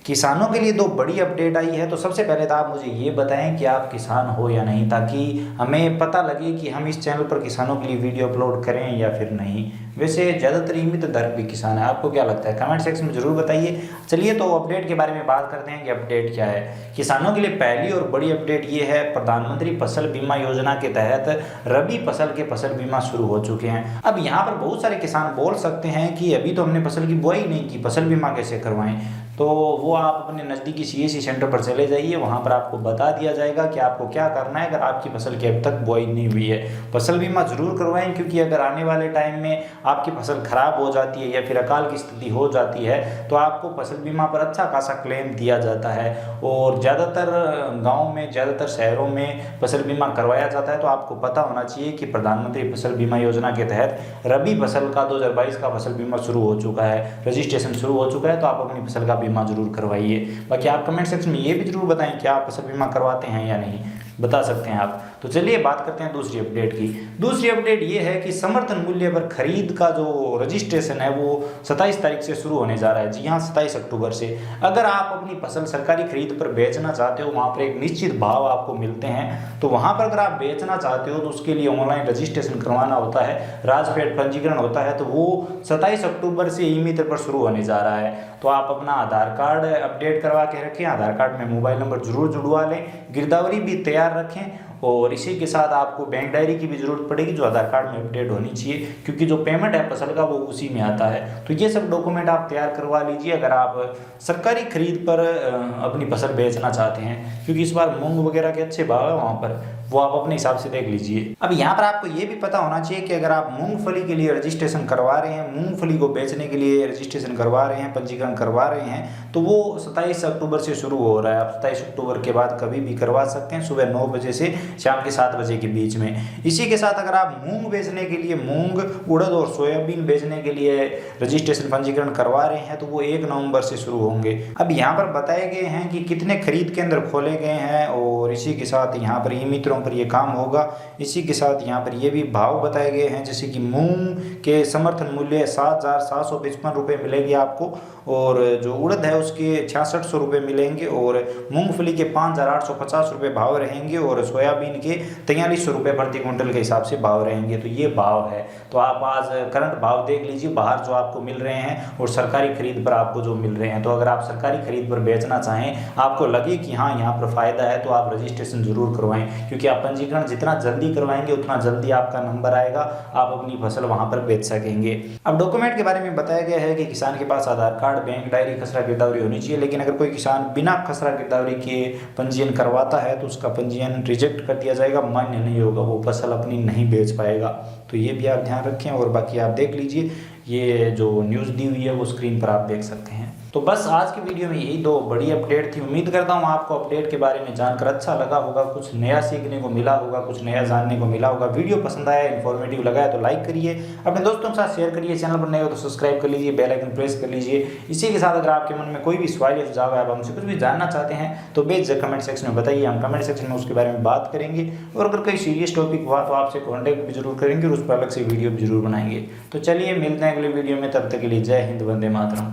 किसानों के लिए दो बड़ी अपडेट आई है। तो सबसे पहले तो आप मुझे ये बताएं कि आप किसान हो या नहीं, ताकि हमें पता लगे कि हम इस चैनल पर किसानों के लिए वीडियो अपलोड करें या फिर नहीं। वैसे ज़्यादातर ईमित दर्द भी किसान है, आपको क्या लगता है कमेंट सेक्शन में ज़रूर बताइए। चलिए तो अपडेट के बारे में बात करते हैं कि अपडेट क्या है। किसानों के लिए पहली और बड़ी अपडेट ये है, प्रधानमंत्री फसल बीमा योजना के तहत रबी फसल के फसल बीमा शुरू हो चुके हैं। अब यहाँ पर बहुत सारे किसान बोल सकते हैं कि अभी तो हमने फसल की बुआई नहीं की, फसल बीमा कैसे करवाएं। तो वो आप अपने नज़दीकी सीएससी सेंटर पर चले जाइए, वहाँ पर आपको बता दिया जाएगा कि आपको क्या करना है। अगर आपकी फसल की अब तक बुआई नहीं हुई है, फसल बीमा जरूर करवाएं, क्योंकि अगर आने वाले टाइम में आपकी फसल खराब हो जाती है या फिर अकाल की स्थिति हो जाती है तो आपको फसल बीमा पर अच्छा खासा क्लेम दिया जाता है। और ज़्यादातर गाँव में, ज़्यादातर शहरों में फसल बीमा करवाया जाता है। तो आपको पता होना चाहिए कि प्रधानमंत्री फसल बीमा योजना के तहत रबी फसल का 2022 का फसल बीमा शुरू हो चुका है, रजिस्ट्रेशन शुरू हो चुका है। तो आप अपनी फसल का बीमा जरूर करवाइए। बाकी आप कमेंट सेक्शन में ये भी जरूर बताएं कि आप फसल बीमा करवाते हैं या नहीं, बता सकते हैं आप। तो चलिए बात करते हैं दूसरी अपडेट की। दूसरी अपडेट ये है कि समर्थन मूल्य पर खरीद का जो रजिस्ट्रेशन है वो 27 तारीख से शुरू होने जा रहा है। जी हाँ, 27 अक्टूबर से। अगर आप अपनी फसल सरकारी खरीद पर बेचना चाहते हो, वहाँ पर एक निश्चित भाव आपको मिलते हैं, तो वहाँ पर अगर आप बेचना चाहते हो तो उसके लिए ऑनलाइन रजिस्ट्रेशन करवाना होता है, राजफेड पंजीकरण होता है। तो वो 27 अक्टूबर से ई-मित्र पर शुरू होने जा रहा है। तो आप अपना आधार कार्ड अपडेट करवा के रखें, आधार कार्ड में मोबाइल नंबर जरूर जुड़वा लें, गिरदावरी भी तैयार रखें, और इसी के साथ आपको बैंक डायरी की भी जरूरत पड़ेगी जो आधार कार्ड में अपडेट होनी चाहिए, क्योंकि जो पेमेंट है फसल का वो उसी में आता है। तो ये सब डॉक्यूमेंट आप तैयार करवा लीजिए अगर आप सरकारी खरीद पर अपनी फसल बेचना चाहते हैं, क्योंकि इस बार मूंग वगैरह के अच्छे भाव है वहाँ पर, वो आप अपने हिसाब से देख लीजिए। अब यहाँ पर आपको ये भी पता होना चाहिए कि अगर आप मूंगफली के लिए रजिस्ट्रेशन करवा रहे हैं, मूंगफली को बेचने के लिए रजिस्ट्रेशन करवा रहे हैं, पंजीकरण करवा रहे हैं, तो वो 27 अक्टूबर से शुरू हो रहा है। आप 27 अक्टूबर के बाद कभी भी करवा सकते हैं, सुबह 9 बजे से शाम के 7 बजे के बीच में। इसी के साथ अगर आप मूंग बेचने के लिए, मूंग, उड़द और सोयाबीन बेचने के लिए रजिस्ट्रेशन पंजीकरण करवा रहे हैं, तो वो 1 नवंबर से शुरू होंगे। अब यहाँ पर बताए गए हैं कि कितने खरीद केंद्र खोले गए हैं, और इसी के साथ यहाँ पर ई-मित्रों पर ये काम होगा। इसी के साथ यहाँ पर ये भी भाव बताए गए हैं, जैसे कि मूंग के समर्थन मूल्य 7,755 रुपये मिलेगी आपको, और जो उड़द है उसके 6600 रुपये मिलेंगे, और मूंगफली के 5,850 रुपये भाव रहेंगे, और सोयाबीन के 4300 रुपये प्रति क्विंटल के हिसाब से भाव रहेंगे। तो ये भाव है। तो आप आज करंट भाव देख लीजिए बाहर जो आपको मिल रहे हैं और सरकारी खरीद पर आपको जो मिल रहे हैं। तो अगर आप सरकारी खरीद पर बेचना चाहें, आपको लगे कि हाँ यहाँ पर फायदा है, तो आप रजिस्ट्रेशन जरूर करवाएं, क्योंकि आप पंजीकरण जितना जल्दी करवाएंगे उतना जल्दी आपका नंबर आएगा, आप अपनी फसल वहां पर बेच सकेंगे। अब डॉक्यूमेंट के बारे में बताया गया है कि किसान के पास आधार कार्ड, बैंक डायरी, खसरा गिरदावरी होनी चाहिए। लेकिन अगर कोई किसान बिना खसरा गिरदावरी के पंजीयन करवाता है तो उसका पंजीयन रिजेक्ट कर दिया जाएगा, मान्य नहीं होगा, वो फसल अपनी नहीं बेच पाएगा। तो ये भी आप ध्यान रखें। और बाकी आप देख लीजिए, ये जो न्यूज़ दी हुई है वो स्क्रीन पर आप देख सकते हैं। तो बस आज की वीडियो में यही दो बड़ी अपडेट थी। उम्मीद करता हूँ आपको अपडेट के बारे में जानकर अच्छा लगा होगा, कुछ नया सीखने को मिला होगा, कुछ नया जानने को मिला होगा। वीडियो पसंद आया, इन्फॉर्मेटिव लगा है तो लाइक करिए, अपने दोस्तों के साथ शेयर करिए, चैनल पर नए हो तो सब्सक्राइब कर लीजिए, बेल आइकन प्रेस कर लीजिए। इसी के साथ अगर आपके मन में कोई भी सवाल या सुझाव है, आप हमसे कुछ भी जानना चाहते हैं, तो बेझिझक कमेंट सेक्शन में बताइए, हम कमेंट सेक्शन में उसके बारे में बात करेंगे। और अगर कोई सीरियस टॉपिक हुआ तो आपसे कॉन्टैक्ट भी जरूर करेंगे और उस पर अलग से वीडियो भी जरूर बनाएंगे। तो चलिए मिलते हैं अगले वीडियो में, तब तक के लिए जय हिंद, वंदे मातरम।